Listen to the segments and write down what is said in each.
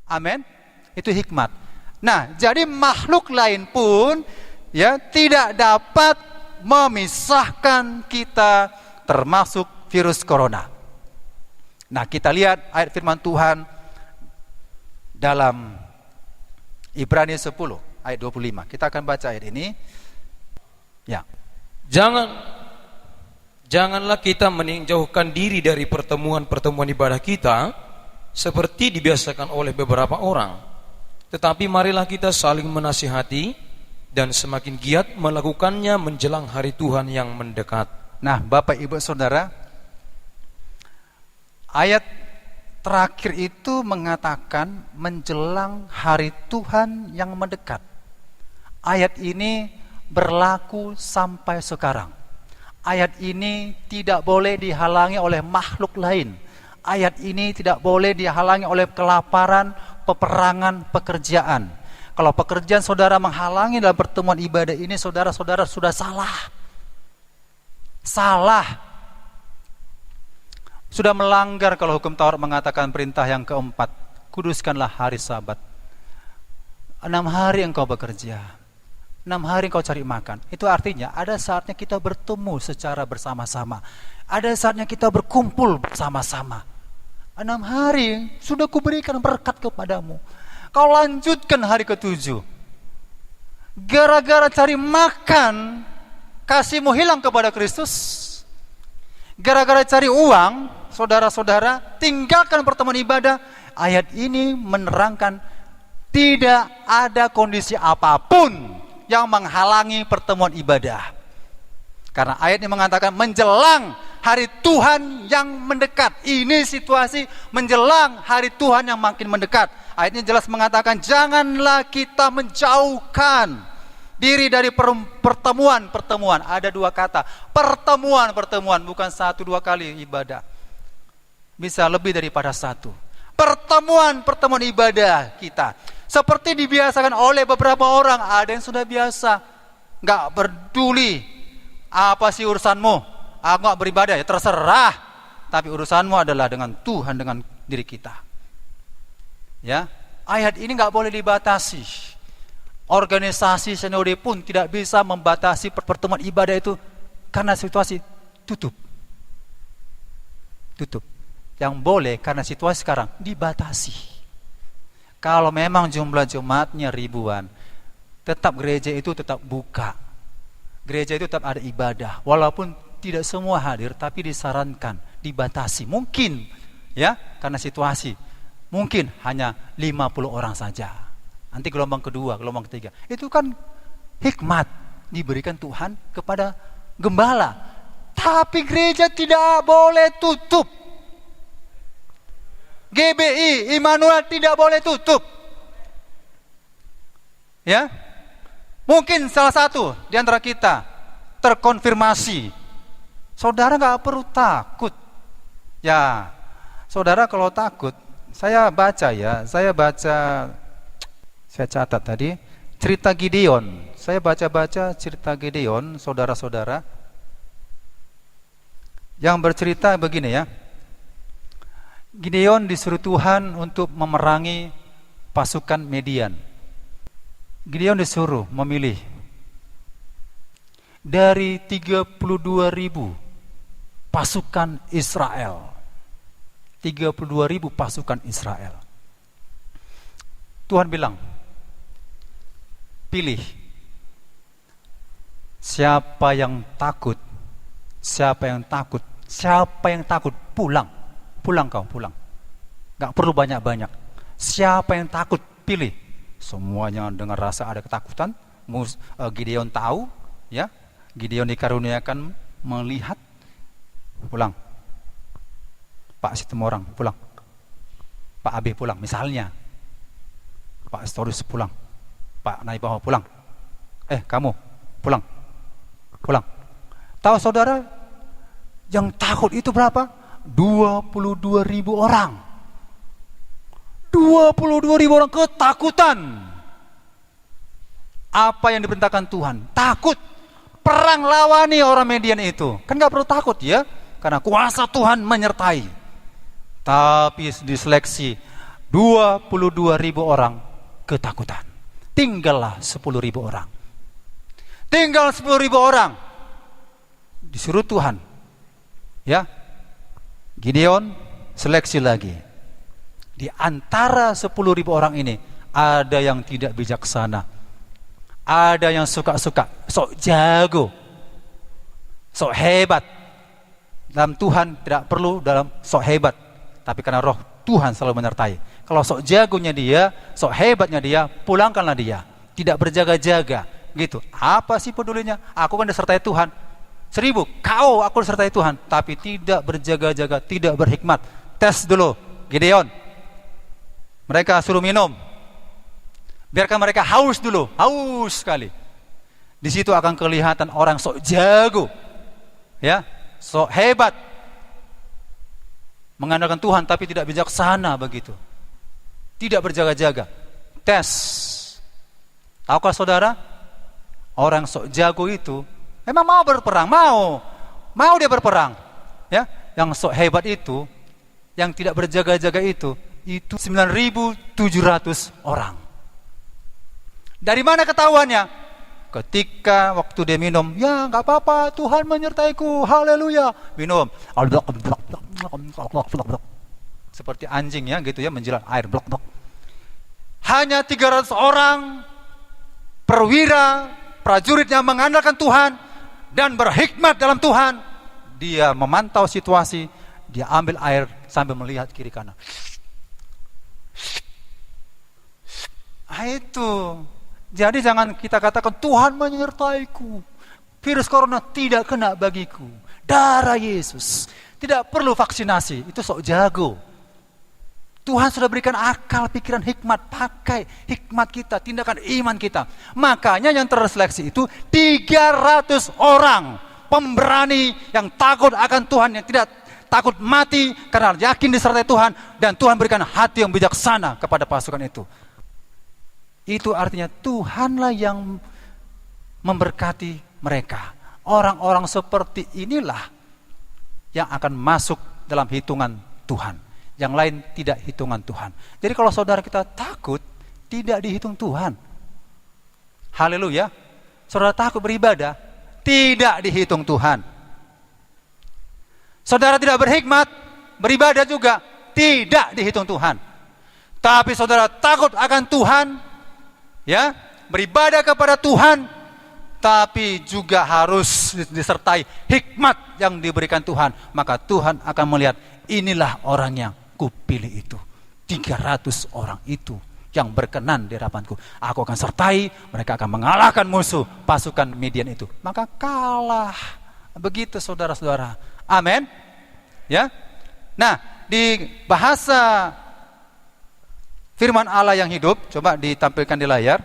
Amin. Itu hikmat. Nah, jadi makhluk lain pun ya tidak dapat memisahkan kita termasuk virus corona. Nah, kita lihat ayat firman Tuhan dalam Ibrani 10 ayat 25. Kita akan baca ayat ini. Ya. Janganlah kita menjauhkan diri dari pertemuan-pertemuan ibadah kita seperti dibiasakan oleh beberapa orang, tetapi marilah kita saling menasihati dan semakin giat melakukannya menjelang hari Tuhan yang mendekat. Nah, Bapak Ibu Saudara, ayat terakhir itu mengatakan menjelang hari Tuhan yang mendekat. Ayat ini berlaku sampai sekarang. Ayat ini tidak boleh dihalangi oleh makhluk lain. Ayat ini tidak boleh dihalangi oleh kelaparan, peperangan, pekerjaan. Kalau pekerjaan saudara menghalangi dalam pertemuan ibadah ini, saudara-saudara sudah salah. Sudah melanggar kalau hukum Taurat mengatakan perintah yang keempat, kuduskanlah hari Sabat. 6 hari engkau bekerja, 6 hari engkau cari makan. Itu artinya ada saatnya kita bertemu secara bersama-sama. Ada saatnya kita berkumpul bersama-sama. 6 hari sudah kuberikan berkat kepadamu. Kau lanjutkan hari ke-7. Gara-gara cari makan, kasihmu hilang kepada Kristus. Gara-gara cari uang, saudara-saudara, tinggalkan pertemuan ibadah. Ayat ini menerangkan tidak ada kondisi apapun yang menghalangi pertemuan ibadah. Karena ayat ini mengatakan menjelang hari Tuhan yang mendekat. Ini situasi menjelang hari Tuhan yang makin mendekat. Ayat ini jelas mengatakan janganlah kita menjauhkan diri dari pertemuan. Ada 2 kata, pertemuan, bukan 1-2 kali ibadah. Bisa lebih daripada 1. Pertemuan ibadah kita. Seperti dibiasakan oleh beberapa orang. Ada yang sudah biasa, gak peduli apa sih urusanmu, aku gak beribadah, ya terserah. Tapi urusanmu adalah dengan Tuhan, dengan diri kita. Ya, ayat ini gak boleh dibatasi. Organisasi sinode pun tidak bisa membatasi pertemuan ibadah itu karena situasi tutup. Yang boleh karena situasi sekarang dibatasi. Kalau memang jumlah jemaatnya ribuan, tetap gereja itu tetap buka. Gereja itu tetap ada ibadah, walaupun tidak semua hadir, tapi disarankan, dibatasi. Mungkin, ya, karena situasi, mungkin hanya 50 orang saja. Nanti gelombang kedua, gelombang ketiga. Itu kan hikmat diberikan Tuhan kepada gembala. Tapi gereja tidak boleh tutup. GBI, Immanuel tidak boleh tutup. Ya, mungkin salah satu di antara kita terkonfirmasi. Saudara gak perlu takut. Ya, saudara kalau takut, saya catat tadi cerita Gideon. Saya baca cerita Gideon, saudara-saudara, yang bercerita begini ya. Gideon disuruh Tuhan untuk memerangi pasukan Midian. Gideon disuruh memilih dari 32.000 pasukan Israel. 32.000 pasukan Israel. Tuhan bilang, pilih siapa yang takut, pulang kau. Gak perlu banyak-banyak. Siapa yang takut, pilih. Semuanya dengan rasa ada ketakutan. Gideon tahu, ya. Gideon dikaruniakan melihat. Pulang. Pak Situmorang pulang. Pak Abe pulang, misalnya. Pak Storus pulang. Pak Naibaho pulang. Kamu pulang. Tahu saudara, yang takut itu berapa? 22.000 orang. 22.000 orang ketakutan. Apa yang diperintahkan Tuhan? Takut. Perang lawani orang Midian itu. Kan gak perlu takut karena kuasa Tuhan menyertai. Tapi diseleksi 22.000 orang ketakutan. Tinggallah 10.000 orang. Tinggal 10.000 orang. Disuruh Tuhan, ya, Gideon seleksi lagi. Di antara 10.000 orang ini ada yang tidak bijaksana, ada yang suka-suka, sok jago, sok hebat. Dalam Tuhan tidak perlu dalam sok hebat, tapi karena roh Tuhan selalu menyertai. Kalau sok jagonya dia, sok hebatnya dia, pulangkanlah dia. Tidak berjaga-jaga, gitu. Apa sih pedulinya? Aku kan disertai Tuhan. 1000, kau aku disertai Tuhan, tapi tidak berjaga-jaga, tidak berhikmat. Tes dulu, Gideon. Mereka suruh minum. Biarkan mereka haus dulu, haus sekali. Di situ akan kelihatan orang sok jago, ya, sok hebat, mengandalkan Tuhan tapi tidak bijaksana begitu, tidak berjaga-jaga. Tes. Tahukah saudara, orang sok jago itu memang mau berperang, mau dia berperang, ya. Yang sok hebat itu, yang tidak berjaga-jaga itu 9.700 orang. Dari mana ketahuannya? Ketika waktu dia minum, ya nggak apa-apa, Tuhan menyertaiku, haleluya. Minum, seperti anjing ya, gitu ya, menjilat air. Hanya 300 orang perwira, prajurit yang mengandalkan Tuhan dan berhikmat dalam Tuhan. Dia memantau situasi, dia ambil air sambil melihat kiri kanan. Itu. Jadi jangan kita katakan Tuhan menyertaiku, virus corona tidak kena bagiku, darah Yesus, tidak perlu vaksinasi, itu sok jago. Tuhan sudah berikan akal, pikiran, hikmat, pakai hikmat kita, tindakan iman kita. Makanya yang terseleksi itu 300 orang pemberani yang takut akan Tuhan, yang tidak takut mati karena yakin disertai Tuhan, dan Tuhan berikan hati yang bijaksana kepada pasukan itu. Itu artinya Tuhanlah yang memberkati mereka. Orang-orang seperti inilah yang akan masuk dalam hitungan Tuhan. Yang lain tidak hitungan Tuhan. Jadi kalau saudara kita takut, tidak dihitung Tuhan. Haleluya. Saudara takut beribadah, tidak dihitung Tuhan. Saudara tidak berhikmat, beribadah juga tidak dihitung Tuhan. Tapi saudara takut akan Tuhan, ya, beribadah kepada Tuhan, tapi juga harus disertai hikmat yang diberikan Tuhan, maka Tuhan akan melihat, inilah orang yang kupilih itu. 300 orang itu yang berkenan di hadapanku. Aku akan sertai, mereka akan mengalahkan musuh pasukan Midian itu. Maka kalah. Begitu saudara-saudara. Amin. Ya. Nah, di bahasa firman Allah yang hidup, coba ditampilkan di layar.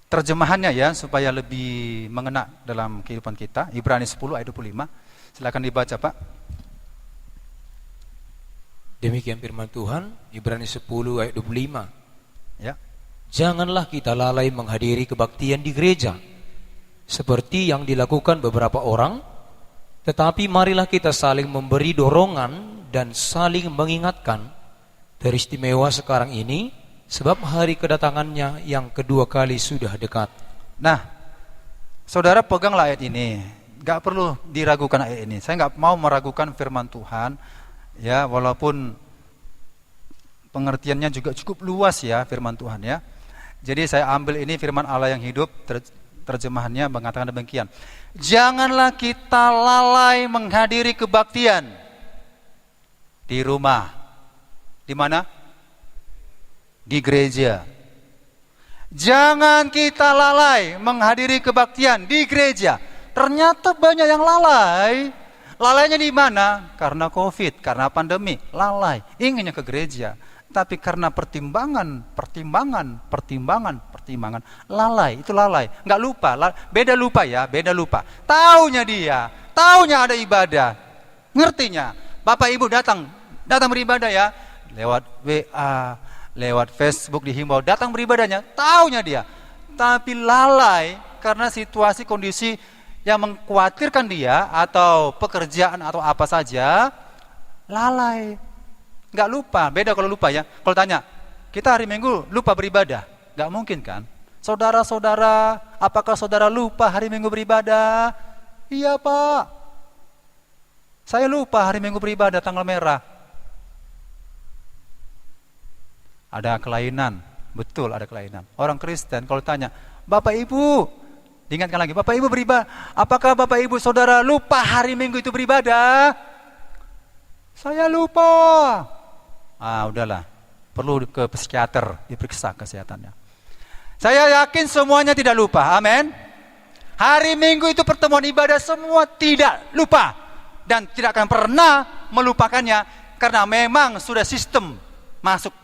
Terjemahannya ya, supaya lebih mengena dalam kehidupan kita. Ibrani 10 ayat 25. Silakan dibaca, Pak. Demikian firman Tuhan, Ibrani 10 ayat 25. Ya. Janganlah kita lalai menghadiri kebaktian di gereja, seperti yang dilakukan beberapa orang, tetapi marilah kita saling memberi dorongan dan saling mengingatkan, teristimewa sekarang ini, sebab hari kedatangannya yang kedua kali sudah dekat. Nah, saudara peganglah ayat ini. Gak perlu diragukan ayat ini. Saya gak mau meragukan firman Tuhan, ya, walaupun pengertiannya juga cukup luas ya firman Tuhan ya. Jadi saya ambil ini firman Allah yang hidup, terjemahannya mengatakan demikian. Janganlah kita lalai menghadiri kebaktian di rumah. Di mana? Di gereja. Jangan kita lalai menghadiri kebaktian di gereja. Ternyata banyak yang lalai. Lalainya di mana? Karena COVID, karena pandemi, lalai. Inginnya ke gereja, tapi karena pertimbangan, lalai. Itu lalai. Enggak lupa, beda lupa ya, beda lupa. Taunya dia, taunya ada ibadah. Ngertinya, Bapak Ibu datang beribadah ya, lewat WA, lewat Facebook dihimbau datang beribadahnya, taunya dia. Tapi lalai karena situasi kondisi yang mengkhawatirkan dia atau pekerjaan atau apa saja, lalai. Nggak lupa, beda kalau lupa ya. Kalau tanya, kita hari Minggu lupa beribadah? Nggak mungkin kan? Saudara-saudara, apakah saudara lupa hari Minggu beribadah? Iya Pak, saya lupa hari Minggu beribadah tanggal merah. Ada kelainan, betul ada kelainan. Orang Kristen kalau tanya, Bapak Ibu, diingatkan lagi, Bapak Ibu beribadah, apakah Bapak Ibu saudara lupa hari Minggu itu beribadah? Saya lupa. Udahlah, perlu ke psikiater diperiksa kesehatannya. Saya yakin semuanya tidak lupa, amin. Hari Minggu itu pertemuan ibadah, semua tidak lupa dan tidak akan pernah melupakannya karena memang sudah sistem masuk.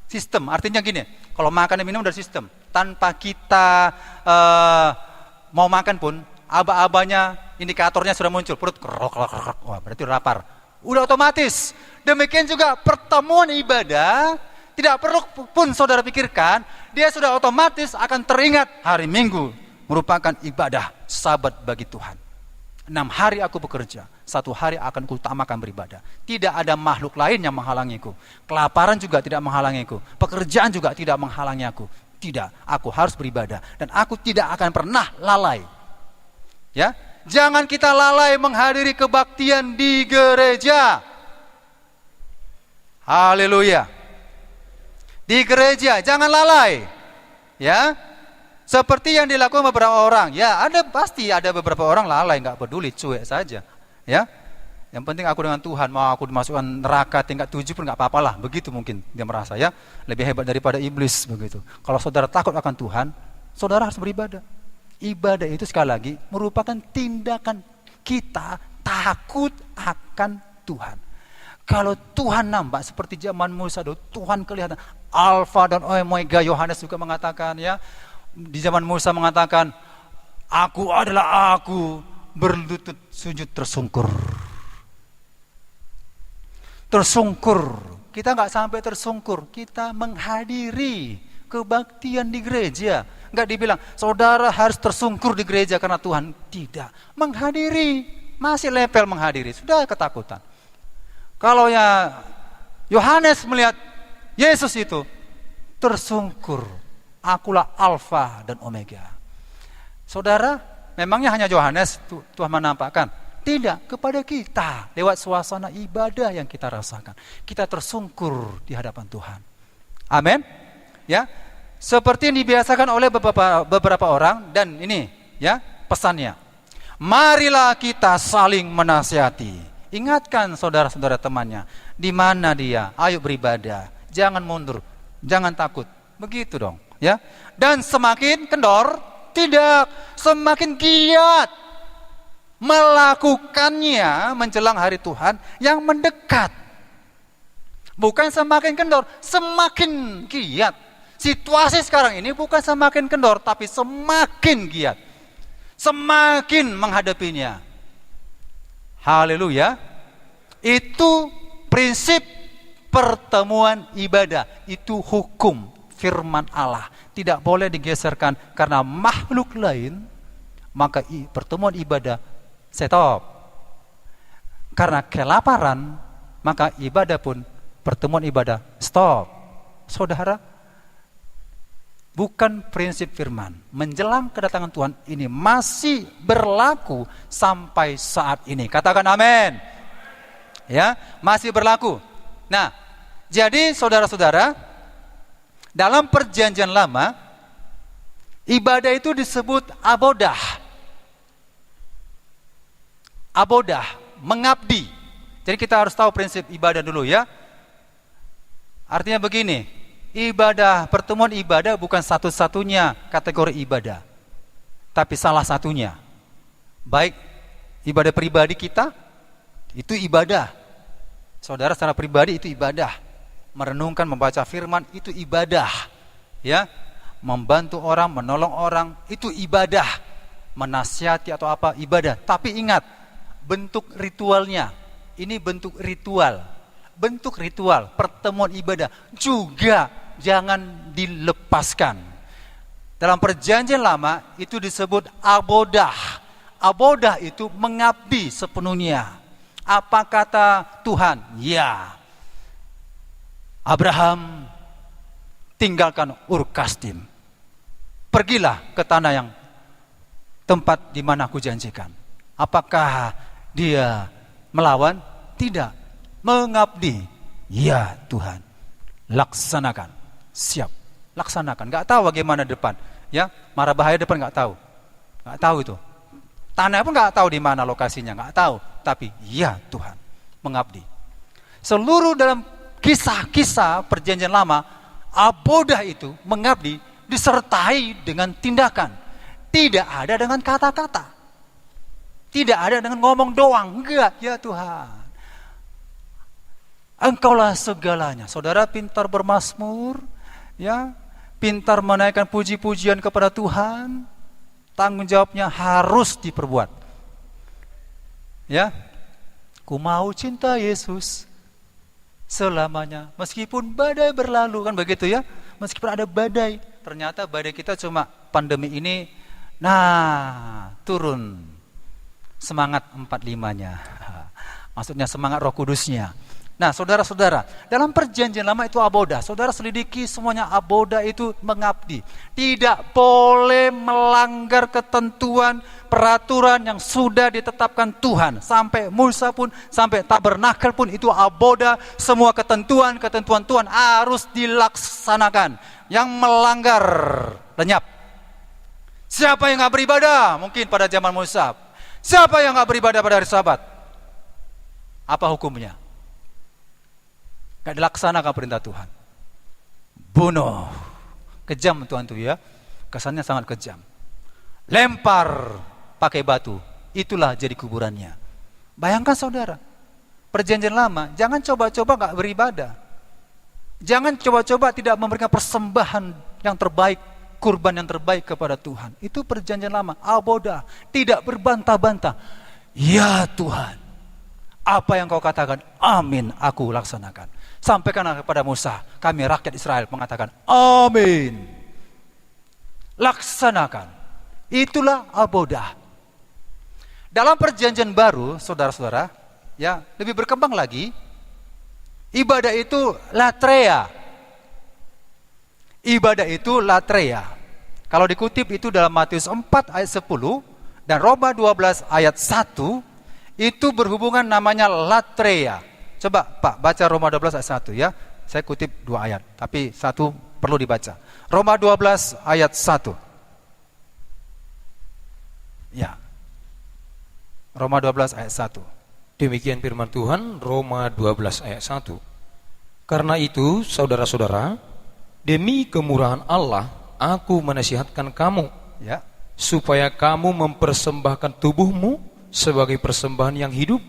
Sistem artinya gini, kalau makan dan minum dari sistem, tanpa kita mau makan pun aba-abanya, indikatornya sudah muncul, perut kerok, wah berarti lapar, udah otomatis. Demikian juga pertemuan ibadah, tidak perlu pun saudara pikirkan, dia sudah otomatis akan teringat hari Minggu merupakan ibadah sabat bagi Tuhan. 6 hari aku bekerja, 1 hari akan kuutamakan beribadah. Tidak ada makhluk lain yang menghalangiku. Kelaparan juga tidak menghalangiku. Pekerjaan juga tidak menghalangi aku. Tidak, aku harus beribadah dan aku tidak akan pernah lalai. Ya, jangan kita lalai menghadiri kebaktian di gereja. Haleluya. Di gereja jangan lalai. Ya. Seperti yang dilakukan beberapa orang, ya pasti ada beberapa orang lalai, nggak peduli, cuek saja, ya. Yang penting aku dengan Tuhan, mau aku dimasukkan neraka tingkat 7 pun nggak apa-apalah, begitu mungkin dia merasa ya, lebih hebat daripada iblis begitu. Kalau saudara takut akan Tuhan, saudara harus beribadah. Ibadah itu sekali lagi merupakan tindakan kita takut akan Tuhan. Kalau Tuhan nampak seperti zaman Musa, Tuhan kelihatan Alfa dan Omega. Yohanes juga mengatakan ya. Di zaman Musa mengatakan, aku adalah aku, berlutut sujud tersungkur. Tersungkur, kita nggak sampai tersungkur, kita menghadiri kebaktian di gereja. Nggak dibilang, saudara harus tersungkur di gereja karena Tuhan. Tidak, menghadiri, masih level menghadiri, sudah ketakutan. Kalau ya Yohanes melihat Yesus itu, tersungkur. Akulah Alfa dan Omega. Saudara, memangnya hanya Yohanes Tuhan menampakkan? Tidak, kepada kita lewat suasana ibadah yang kita rasakan. Kita tersungkur di hadapan Tuhan. Amin. Ya, seperti yang dibiasakan oleh beberapa orang dan ini ya pesannya. Marilah kita saling menasihati. Ingatkan saudara-saudara temannya, di mana dia? Ayo beribadah. Jangan mundur, jangan takut. Begitu dong. Ya, dan semakin kendor, tidak, semakin giat melakukannya menjelang hari Tuhan yang mendekat. Bukan semakin kendor, semakin giat. Situasi sekarang ini bukan semakin kendor, tapi semakin giat, semakin menghadapinya. Haleluya. Itu prinsip pertemuan ibadah, itu hukum firman Allah, tidak boleh digeserkan karena makhluk lain, maka pertemuan ibadah stop. Karena kelaparan, maka ibadah pun, pertemuan ibadah stop. Saudara, bukan prinsip firman menjelang kedatangan Tuhan ini masih berlaku sampai saat ini. Katakan amin. Ya, masih berlaku. Nah, jadi saudara-saudara, dalam perjanjian lama, ibadah itu disebut abodah. Abodah, mengabdi. Jadi kita harus tahu prinsip ibadah dulu ya. Artinya begini, pertemuan ibadah bukan satu-satunya kategori ibadah, tapi salah satunya. Baik ibadah pribadi kita, itu ibadah. Saudara secara pribadi itu ibadah. Merenungkan, membaca firman itu ibadah. Ya, membantu orang, menolong orang itu ibadah. Menasihati atau apa ibadah. Tapi ingat, bentuk ritualnya. Ini bentuk ritual. Bentuk ritual pertemuan ibadah juga jangan dilepaskan. Dalam perjanjian lama itu disebut abodah. Abodah itu mengabdi sepenuhnya. Apa kata Tuhan? Ya. Abraham, tinggalkan Ur Kasdim. Pergilah ke tanah yang tempat di mana aku janjikan. Apakah dia melawan? Tidak. Mengabdi. Ya Tuhan. Laksanakan. Siap. Laksanakan. Gak tahu bagaimana depan. Ya, marah bahaya depan gak tahu. Gak tahu itu. Tanah pun gak tahu di mana lokasinya, gak tahu. Tapi ya Tuhan, mengabdi. Seluruh dalam kisah-kisah perjanjian lama, abodah itu mengabdi disertai dengan tindakan. Tidak ada dengan kata-kata. Tidak ada dengan ngomong doang. Enggak, ya Tuhan. Engkaulah segalanya. Saudara pintar bermazmur, ya, pintar menaikkan puji-pujian kepada Tuhan. Tanggung jawabnya harus diperbuat. Ya, ku mau cinta Yesus selamanya, meskipun badai berlalu, kan begitu ya? Meskipun ada badai, ternyata badai kita cuma pandemi ini. Nah, turun semangat 45-nya. Maksudnya semangat Roh Kudusnya. Nah, saudara-saudara, dalam perjanjian lama itu abodah. Saudara selidiki semuanya, abodah itu mengabdi. Tidak boleh melanggar ketentuan, peraturan yang sudah ditetapkan Tuhan. Sampai Musa pun, sampai tabernakel pun itu abodah. Semua ketentuan Tuhan harus dilaksanakan. Yang melanggar lenyap. Siapa yang gak beribadah? Mungkin pada zaman Musa. Siapa yang gak beribadah pada hari Sabat? Apa hukumnya? Gak dilaksanakan perintah Tuhan. Bunuh. Kejam Tuhan itu ya. Kesannya sangat kejam. Lempar pakai batu. Itulah jadi kuburannya. Bayangkan saudara. Perjanjian lama. Jangan coba-coba gak beribadah. Jangan coba-coba tidak memberikan persembahan yang terbaik. Kurban yang terbaik kepada Tuhan. Itu perjanjian lama. Abodah. Tidak berbantah-bantah. Ya Tuhan, apa yang kau katakan, amin, aku laksanakan. Sampaikan kepada Musa, kami rakyat Israel mengatakan, amin. Laksanakan. Itulah abodah. Dalam perjanjian baru, saudara-saudara, ya, lebih berkembang lagi. Ibadah itu latreia. Ibadah itu latreia. Kalau dikutip itu dalam Matius 4 ayat 10 dan Roma 12 ayat 1, itu berhubungan namanya latreia. Coba Pak baca Roma 12 ayat 1 ya. Saya kutip 2 ayat, tapi 1 perlu dibaca. Roma 12 ayat 1. Ya. Roma 12 ayat 1. Demikian firman Tuhan, Roma 12 ayat 1. Karena itu, saudara-saudara, demi kemurahan Allah, aku menasihatkan kamu, Ya. supaya kamu mempersembahkan tubuhmu sebagai persembahan yang hidup,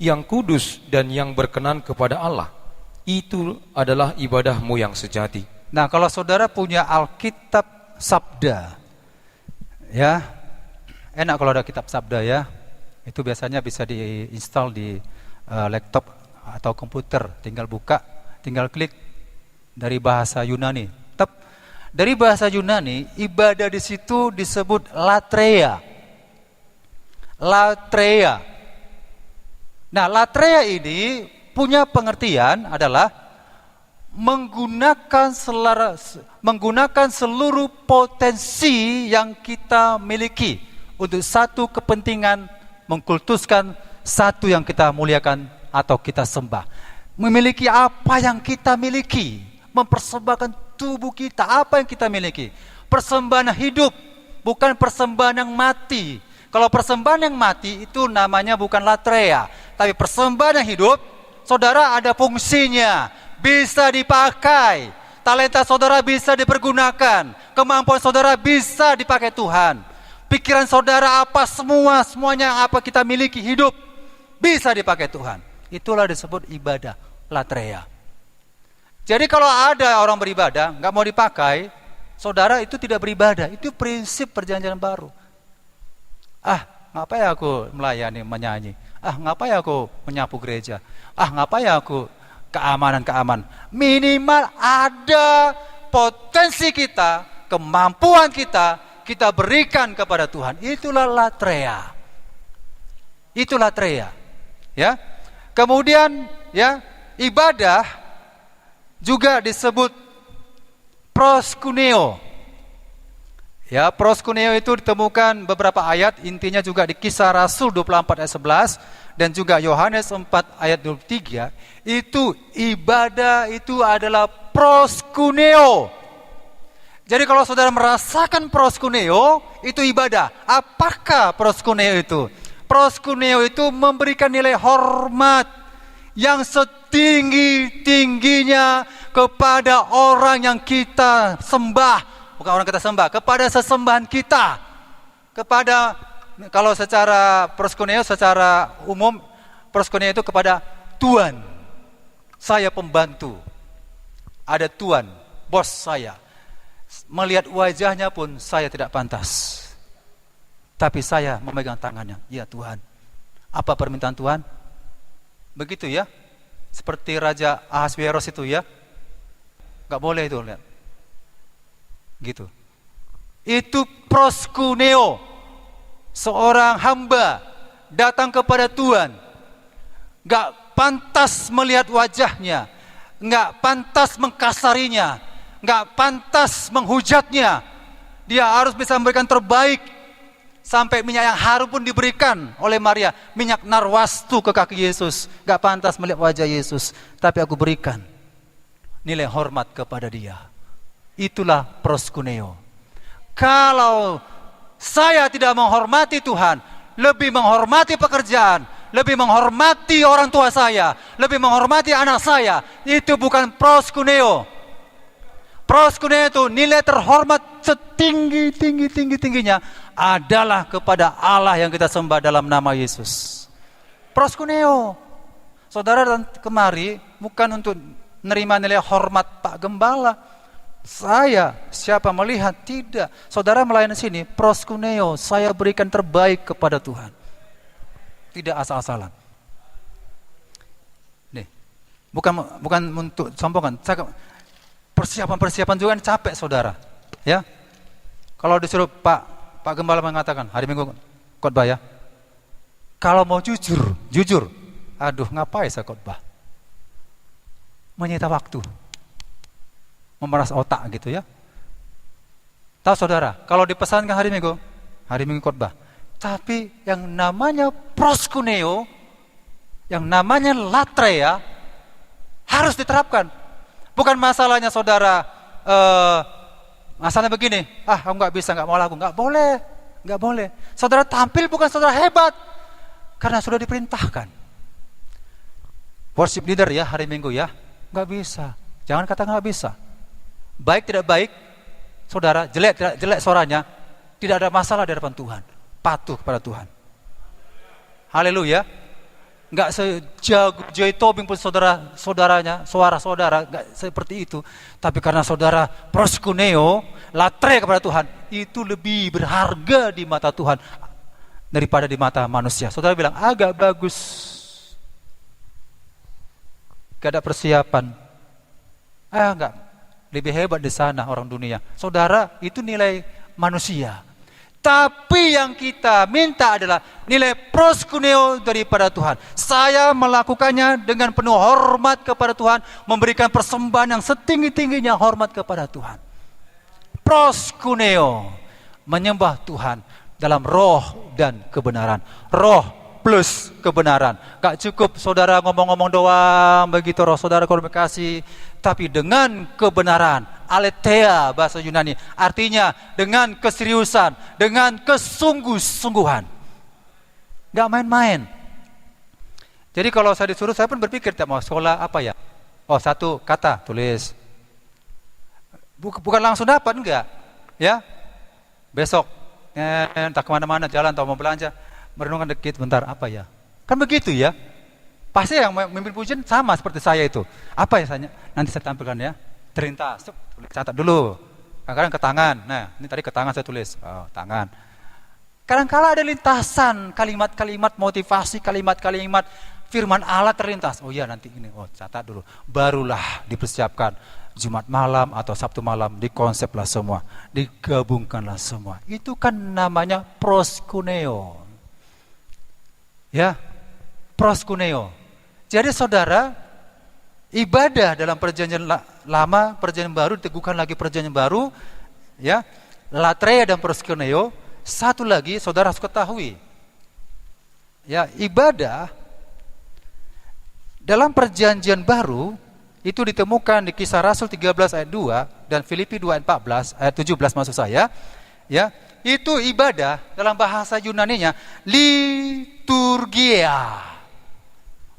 yang kudus dan yang berkenan kepada Allah. Itu adalah ibadahmu yang sejati. Nah, kalau saudara punya Alkitab Sabda, ya, enak kalau ada kitab Sabda ya. Itu biasanya bisa diinstal di laptop atau komputer. Tinggal buka, tinggal klik dari bahasa Yunani. Dari bahasa Yunani, ibadah di situ disebut latreia. Latreia. Nah, latreia ini punya pengertian adalah menggunakan seluruh potensi yang kita miliki untuk satu kepentingan, mengkultuskan satu yang kita muliakan atau kita sembah. Memiliki apa yang kita miliki, mempersembahkan tubuh kita, apa yang kita miliki. Persembahan hidup, bukan persembahan yang mati. Kalau persembahan yang mati itu namanya bukan latreia, tapi persembahan yang hidup, saudara ada fungsinya, bisa dipakai. Talenta saudara bisa dipergunakan, kemampuan saudara bisa dipakai Tuhan. Pikiran saudara apa semuanya apa kita miliki hidup bisa dipakai Tuhan. Itulah disebut ibadah latreia. Jadi kalau ada orang beribadah nggak mau dipakai, saudara itu tidak beribadah. Itu prinsip perjanjian baru. Ngapain aku melayani, menyanyi? Ngapain aku menyapu gereja? Ngapain aku keamanan? Minimal ada potensi kita, kemampuan kita berikan kepada Tuhan. Itulah latreia. Itu latreia. Ya. Kemudian ya, ibadah juga disebut proskuneo. Ya, proskuneo itu ditemukan beberapa ayat, intinya juga di Kisah Rasul 24 ayat 11 dan juga Yohanes 4 ayat 23. Itu ibadah itu adalah proskuneo. Jadi kalau saudara merasakan proskuneo, itu ibadah. Apakah proskuneo itu? Proskuneo itu memberikan nilai hormat yang setinggi-tingginya kepada orang yang kita sembah. Bukan orang kita sembah, kepada sesembahan kita. Kepada, kalau secara proskuneo, secara umum, proskuneo itu kepada Tuhan. Saya pembantu. Ada Tuhan, bos saya. Melihat wajahnya pun saya tidak pantas. Tapi saya memegang tangannya. Ya Tuhan. Apa permintaan Tuhan? Begitu ya. Seperti Raja Ahasveros itu ya. Gak boleh itu, lihat. Gitu. Itu proskuneo. Seorang hamba datang kepada Tuhan, gak pantas melihat wajahnya, gak pantas mengkasarinya, gak pantas menghujatnya. Dia harus bisa memberikan terbaik. Sampai minyak yang harum pun diberikan oleh Maria, minyak narwastu ke kaki Yesus. Gak pantas melihat wajah Yesus, tapi aku berikan nilai hormat kepada dia. Itulah proskuneo. Kalau saya tidak menghormati Tuhan, lebih menghormati pekerjaan, lebih menghormati orang tua saya, lebih menghormati anak saya, itu bukan proskuneo. Proskuneo itu nilai terhormat setinggi-tingginya adalah kepada Allah yang kita sembah dalam nama Yesus. Proskuneo. Saudara datang kemari bukan untuk menerima nilai hormat Pak Gembala. Saya, siapa melihat? Tidak. Saudara melayani sini, proskuneo, saya berikan terbaik kepada Tuhan. Tidak asal-asalan. Nih, bukan untuk sombongan. Persiapan juga capek saudara. Ya, kalau disuruh Pak Gembala mengatakan hari Minggu khotbah ya. Kalau mau jujur, aduh ngapain saya khotbah? Menyita waktu. Memeras otak gitu ya. Tahu saudara, kalau dipesankan hari Minggu khotbah. Tapi yang namanya proskuneo, yang namanya latreia harus diterapkan. Bukan masalahnya saudara, masalahnya begini, aku nggak bisa, nggak mau lagu, nggak boleh. Saudara tampil bukan saudara hebat, karena sudah diperintahkan. Worship leader ya hari Minggu ya, nggak bisa. Jangan kata nggak bisa. Baik tidak baik, saudara, jelek tidak jelek suaranya, tidak ada masalah di hadapan Tuhan. Patuh kepada Tuhan. Haleluya. Enggak sejago Joy Tobing pun saudaranya, suara saudara enggak seperti itu. Tapi karena saudara proskuneo, latre kepada Tuhan, itu lebih berharga di mata Tuhan daripada di mata manusia. Saudara bilang agak bagus. Gak ada persiapan. Enggak. Lebih hebat di sana orang dunia. Saudara, itu nilai manusia. Tapi yang kita minta adalah nilai proskuneo daripada Tuhan. Saya melakukannya dengan penuh hormat kepada Tuhan, memberikan persembahan yang setinggi-tingginya hormat kepada Tuhan. Proskuneo, menyembah Tuhan dalam roh dan kebenaran. Roh plus kebenaran. Gak cukup saudara ngomong-ngomong doang begitu roh saudara komunikasi, tapi dengan kebenaran, aletheia bahasa Yunani, artinya dengan keseriusan, dengan kesungguh-sungguhan. Gak main-main. Jadi kalau saya disuruh, saya pun berpikir tidak mau sekolah apa ya. Oh, satu kata tulis. Bukan langsung dapat, enggak. Ya, besok entah kemana-mana jalan atau mau belanja, merenungkan dikit bentar apa ya. Kan begitu ya. Pasti yang memimpin pujian sama seperti saya itu. Apa ya nanti saya tampilkan ya. Terlintas, catat dulu. Kadang-kadang ke tangan. Nah, ini tadi ke tangan saya tulis. Oh, tangan. Kadang-kala ada lintasan kalimat-kalimat motivasi, kalimat-kalimat firman Allah terlintas. Oh iya nanti ini. Oh, catat dulu. Barulah dipersiapkan Jumat malam atau Sabtu malam, dikonseplah semua, digabungkanlah semua. Itu kan namanya proskuneo. Ya, proskuneo. Jadi saudara, ibadah dalam perjanjian lama, perjanjian baru, diteguhkan lagi perjanjian baru, ya, latreia dan proskuneo. Satu lagi saudara harus ketahui, ya, ibadah dalam perjanjian baru itu ditemukan di Kisah Rasul 13 ayat 2 dan Filipi 2 ayat 14, ayat 17 maksud saya, ya. Itu ibadah dalam bahasa Yunaninya liturgia.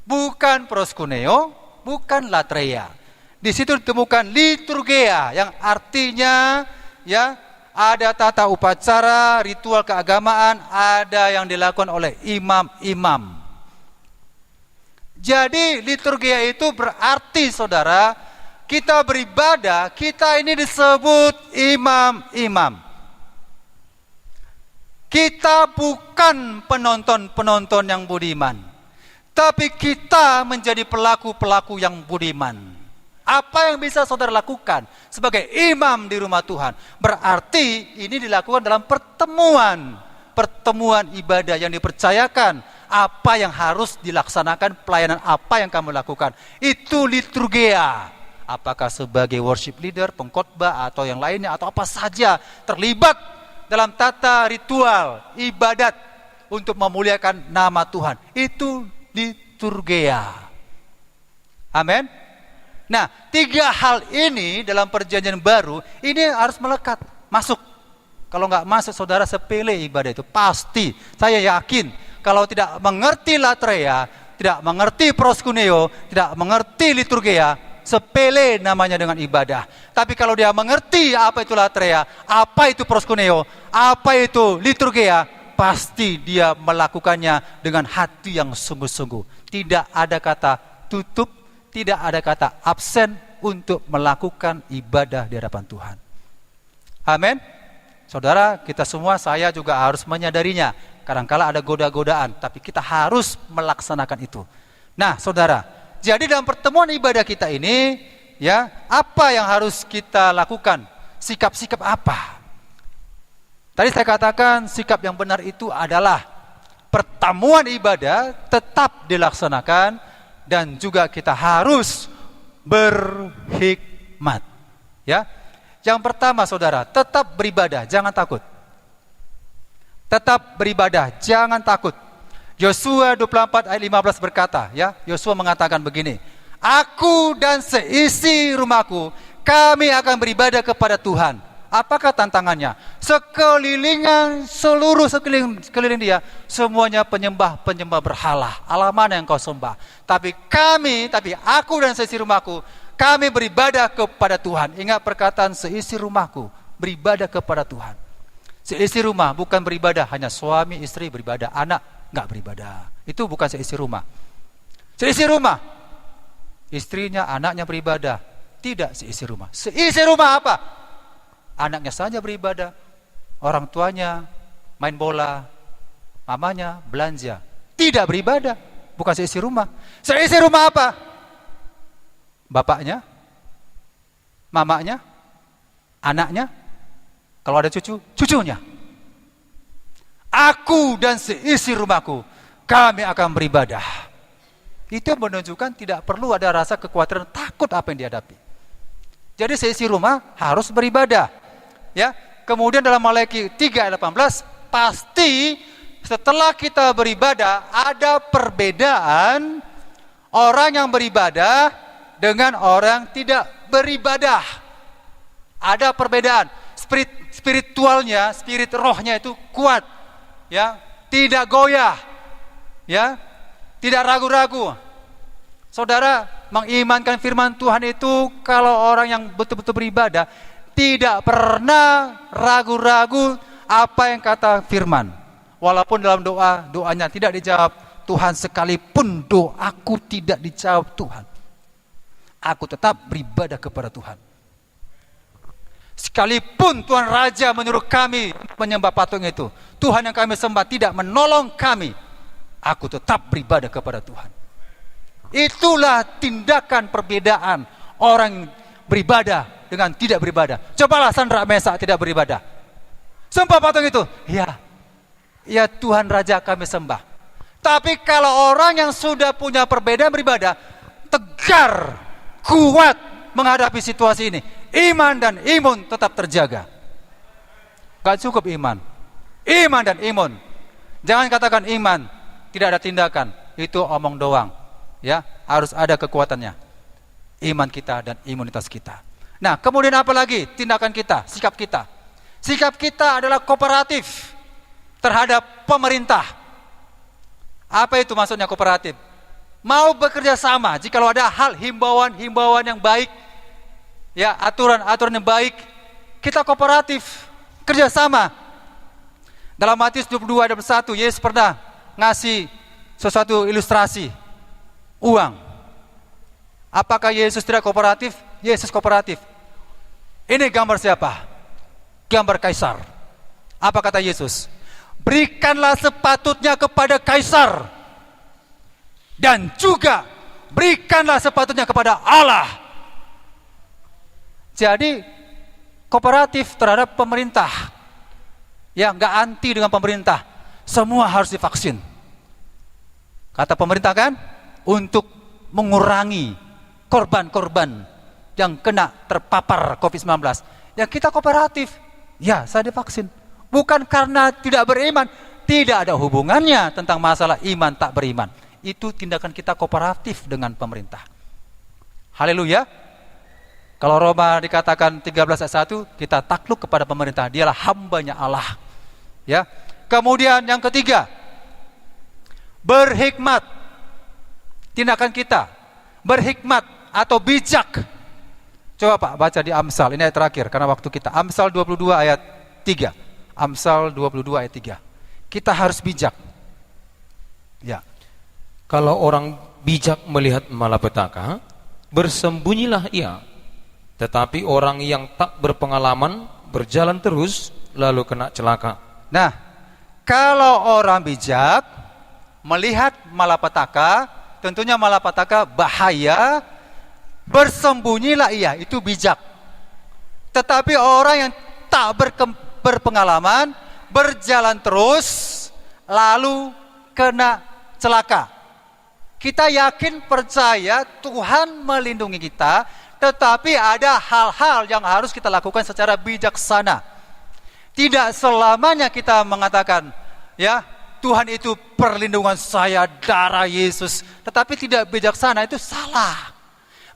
Bukan proskuneo, bukan latreia. Di situ ditemukan liturgia yang artinya, ya, ada tata upacara, ritual keagamaan, ada yang dilakukan oleh imam-imam. Jadi liturgia itu berarti saudara, kita beribadah, kita ini disebut imam-imam. Kita bukan penonton-penonton yang budiman, tapi kita menjadi pelaku-pelaku yang budiman. Apa yang bisa saudara lakukan sebagai imam di rumah Tuhan? Berarti ini dilakukan dalam pertemuan ibadah yang dipercayakan, apa yang harus dilaksanakan, pelayanan apa yang kamu lakukan. Itu liturgia. Apakah sebagai worship leader, pengkhotbah, atau yang lainnya, atau apa saja terlibat dalam tata ritual ibadat untuk memuliakan nama Tuhan. Itu liturgia. Amin. Nah, 3 hal ini dalam perjanjian baru ini harus melekat, masuk. Kalau nggak masuk saudara, sepele ibadah itu. Pasti, saya yakin kalau tidak mengerti latreia, tidak mengerti proskuneo, tidak mengerti liturgia, sepele namanya dengan ibadah. Tapi kalau dia mengerti apa itu latreia, apa itu proskuneo, apa itu liturgia, pasti dia melakukannya dengan hati yang sungguh-sungguh. Tidak ada kata tutup, tidak ada kata absen untuk melakukan ibadah di hadapan Tuhan. Amin. Saudara, kita semua, saya juga harus menyadarinya. Kadangkala ada goda-godaan, tapi kita harus melaksanakan itu. Nah, saudara, jadi dalam pertemuan ibadah kita ini, ya, apa yang harus kita lakukan? Sikap-sikap apa? Tadi saya katakan sikap yang benar itu adalah pertemuan ibadah tetap dilaksanakan dan juga kita harus berhikmat. Ya. Yang pertama saudara, tetap beribadah, jangan takut. Tetap beribadah, jangan takut. Yosua 24 ayat 15 berkata, ya, Yosua mengatakan begini, aku dan seisi rumahku, kami akan beribadah kepada Tuhan. Apakah tantangannya? Sekeliling dia, semuanya penyembah berhala. Allah mana yang kau sembah? Tapi aku dan seisi rumahku, kami beribadah kepada Tuhan. Ingat perkataan seisi rumahku, beribadah kepada Tuhan. Seisi rumah bukan beribadah hanya suami, istri beribadah, anak nggak beribadah. Itu bukan seisi rumah. Seisi rumah, istrinya, anaknya beribadah. Tidak seisi rumah. Seisi rumah apa? Anaknya saja beribadah, orang tuanya main bola, mamanya belanja. Tidak beribadah, bukan seisi rumah. Seisi rumah apa? Bapaknya, mamanya, anaknya, kalau ada cucunya. Aku dan seisi rumahku, kami akan beribadah. Itu menunjukkan tidak perlu ada rasa kekhawatiran, takut apa yang dihadapi. Jadi seisi rumah harus beribadah. Ya, kemudian dalam Malaki 3 ayat 18, pasti setelah kita beribadah ada perbedaan orang yang beribadah dengan orang yang tidak beribadah. Ada perbedaan. Spiritualnya, spirit rohnya itu kuat, ya, tidak goyah, ya, tidak ragu-ragu. Saudara, mengimankan firman Tuhan itu kalau orang yang betul-betul beribadah tidak pernah ragu-ragu apa yang kata firman. Walaupun dalam doanya tidak dijawab Tuhan, sekalipun doaku tidak dijawab Tuhan, aku tetap beribadah kepada Tuhan. Sekalipun Tuhan Raja menyuruh kami menyembah patung itu, Tuhan yang kami sembah tidak menolong kami, aku tetap beribadah kepada Tuhan. Itulah tindakan perbedaan orang beribadah dengan tidak beribadah. Cobalah Sandra Mesak tidak beribadah. Sembah patung itu, ya Tuhan Raja kami sembah. Tapi kalau orang yang sudah punya perbedaan beribadah, tegar, kuat menghadapi situasi ini, iman dan imun tetap terjaga. Gak cukup iman dan imun. Jangan katakan iman, tidak ada tindakan, itu omong doang. Ya, harus ada kekuatannya. Iman kita dan imunitas kita. Nah, kemudian apa lagi tindakan kita, sikap kita? Sikap kita adalah kooperatif terhadap pemerintah. Apa itu maksudnya kooperatif? Mau bekerja sama, jikalau ada hal himbauan yang baik, ya, aturan yang baik, kita kooperatif, kerjasama. Dalam Matius 22 ayat 1, Yesus pernah ngasih sesuatu ilustrasi, uang. Apakah Yesus tidak kooperatif? Yesus kooperatif. Ini gambar siapa? Gambar Kaisar. Apa kata Yesus? Berikanlah sepatutnya kepada Kaisar, dan juga berikanlah sepatutnya kepada Allah. Jadi kooperatif terhadap pemerintah. Ya, nggak anti dengan pemerintah. Semua harus divaksin. Kata pemerintah kan, untuk mengurangi korban-korban yang kena terpapar COVID-19. Ya, kita kooperatif. Ya, saya divaksin. Bukan karena tidak beriman. Tidak ada hubungannya tentang masalah iman tak beriman. Itu tindakan kita kooperatif dengan pemerintah. Haleluya. Kalau Roma dikatakan 13 ayat 1, kita takluk kepada pemerintah. Dialah hambanya Allah. Ya. Kemudian yang ketiga, berhikmat. Tindakan kita berhikmat atau bijak. Coba Pak baca di Amsal, ini ayat terakhir karena waktu kita. Amsal 22 ayat 3. Amsal 22 ayat 3. Kita harus bijak. Ya. Kalau orang bijak melihat malapetaka, bersembunyilah ia. Tetapi orang yang tak berpengalaman berjalan terus, lalu kena celaka. Nah, kalau orang bijak melihat malapetaka, tentunya malapetaka bahaya, bersembunyilah ia, itu bijak. Tetapi orang yang tak berpengalaman berjalan terus, lalu kena celaka. Kita yakin percaya Tuhan melindungi kita, tetapi ada hal-hal yang harus kita lakukan secara bijaksana. Tidak selamanya kita mengatakan, ya, Tuhan itu perlindungan saya, darah Yesus, tetapi tidak bijaksana, itu salah.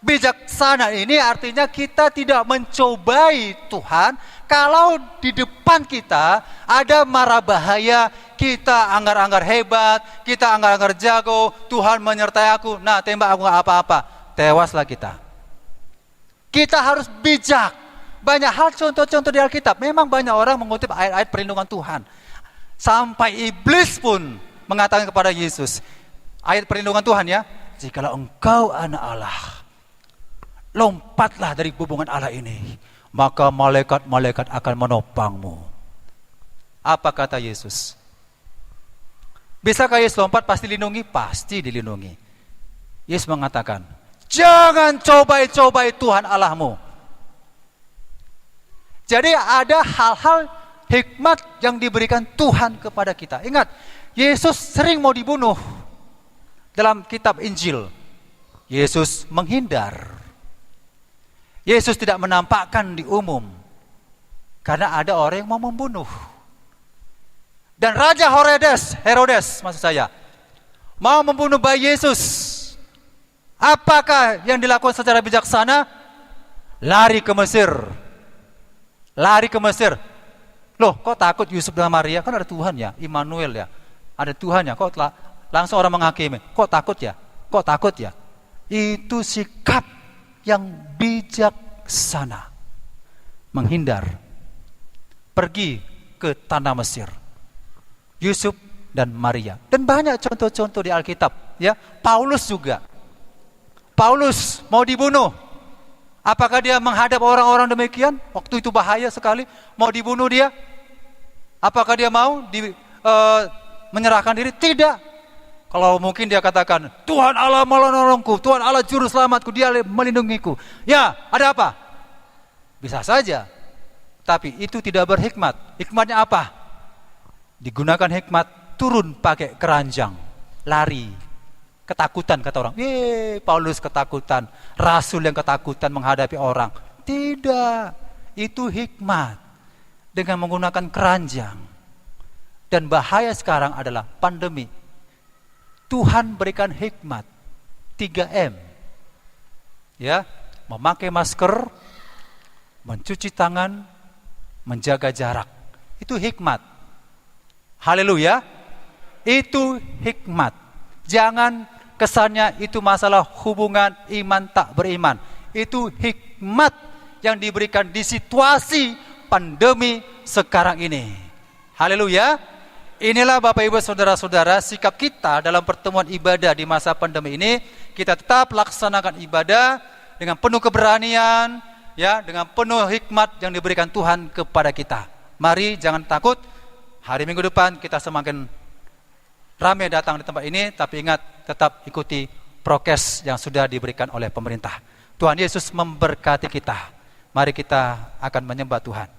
Bijaksana ini artinya kita tidak mencobai Tuhan. Kalau di depan kita ada mara bahaya, kita anggar-anggar hebat, kita anggar-anggar jago, Tuhan menyertai aku, nah tembak aku gak apa-apa, tewaslah kita. Kita harus bijak. Banyak hal contoh-contoh di Alkitab, memang banyak orang mengutip ayat-ayat perlindungan Tuhan. Sampai iblis pun mengatakan kepada Yesus, ayat perlindungan Tuhan ya, jikalau engkau anak Allah, lompatlah dari hubungan Allah ini, maka malaikat-malaikat akan menopangmu. Apa kata Yesus? Bisakah Yesus lompat pasti dilindungi? Pasti dilindungi. Yesus mengatakan, jangan cobai-cobai Tuhan Allahmu. Jadi ada hal-hal hikmat yang diberikan Tuhan kepada kita. Ingat, Yesus sering mau dibunuh. Dalam kitab Injil, Yesus menghindar. Yesus tidak menampakkan di umum karena ada orang yang mau membunuh. Dan Raja Herodes maksud saya, mau membunuh bayi Yesus. Apakah yang dilakukan secara bijaksana? Lari ke Mesir. Loh, kok takut Yusuf dan Maria? Kan ada Tuhan ya, Immanuel ya. Ada Tuhan ya, kok langsung orang menghakimi. Kok takut ya? Itu sikap yang bijaksana. Menghindar. Pergi ke tanah Mesir. Yusuf dan Maria. Dan banyak contoh-contoh di Alkitab, ya. Paulus juga. Paulus mau dibunuh. Apakah dia menghadap orang-orang demikian? Waktu itu bahaya sekali, mau dibunuh dia. Apakah dia mau menyerahkan diri? Tidak. Kalau mungkin dia katakan, Tuhan Allah menolongku, Tuhan Allah juru selamatku, dia melindungiku. Ya, ada apa? Bisa saja. Tapi itu tidak berhikmat. Hikmatnya apa? Digunakan hikmat, turun pakai keranjang. lari. Ketakutan kata orang. Paulus ketakutan, rasul yang ketakutan menghadapi orang. Tidak, itu hikmat dengan menggunakan keranjang. Dan bahaya sekarang adalah pandemi. Tuhan berikan hikmat 3M. Ya, memakai masker, mencuci tangan, menjaga jarak. Itu hikmat. Haleluya. Itu hikmat. Jangan kesannya itu masalah hubungan iman tak beriman. Itu hikmat yang diberikan di situasi pandemi sekarang ini. Haleluya. Inilah Bapak Ibu Saudara-saudara sikap kita dalam pertemuan ibadah di masa pandemi ini. Kita tetap laksanakan ibadah dengan penuh keberanian, ya, dengan penuh hikmat yang diberikan Tuhan kepada kita. Mari jangan takut. Hari Minggu depan kita semakin ramai datang di tempat ini, tapi ingat tetap ikuti prokes yang sudah diberikan oleh pemerintah. Tuhan Yesus memberkati kita. Mari kita akan menyembah Tuhan.